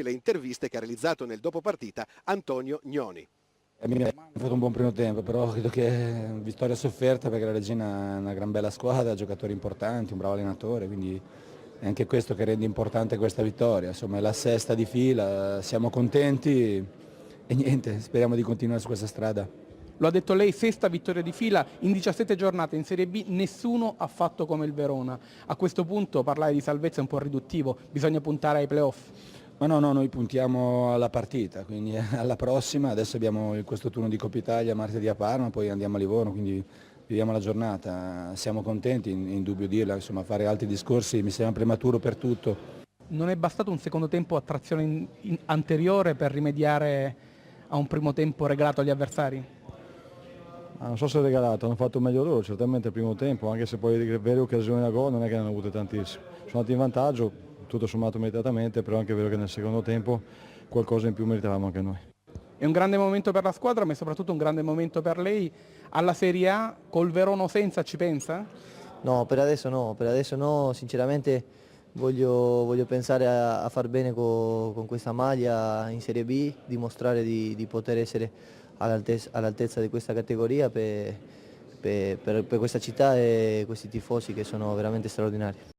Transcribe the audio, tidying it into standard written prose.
Le interviste che ha realizzato nel dopopartita Antonio Gnoni. Abbiamo fatto un buon primo tempo, però credo che vittoria sofferta perché la Regina è una gran bella squadra, giocatori importanti, un bravo allenatore, quindi è anche questo che rende importante questa vittoria. Insomma è la sesta di fila, siamo contenti e niente, speriamo di continuare su questa strada. Lo ha detto lei, sesta vittoria di fila in 17 giornate in Serie B, nessuno ha fatto come il Verona. A questo punto parlare di salvezza è un po' riduttivo, bisogna puntare ai playoff. Ma no, noi puntiamo alla partita, quindi alla prossima, adesso abbiamo questo turno di Coppa Italia martedì a Parma, poi andiamo a Livorno, quindi viviamo la giornata, siamo contenti, indubbio dirla, insomma fare altri discorsi mi sembra prematuro per tutto. Non è bastato un secondo tempo a trazione anteriore per rimediare a un primo tempo regalato agli avversari? Non so se è regalato, hanno fatto meglio loro, certamente il primo tempo, anche se poi le vere occasioni da gol non è che ne hanno avute tantissime. Sono andati in vantaggio, tutto sommato meritatamente, però è anche vero che nel secondo tempo qualcosa in più meritavamo anche noi. È un grande momento per la squadra, ma è soprattutto un grande momento per lei. Alla Serie A, col Verona o senza, ci pensa? No, per adesso no, sinceramente voglio pensare a far bene con questa maglia in Serie B, dimostrare di poter essere all'altezza di questa categoria per questa città e questi tifosi che sono veramente straordinari.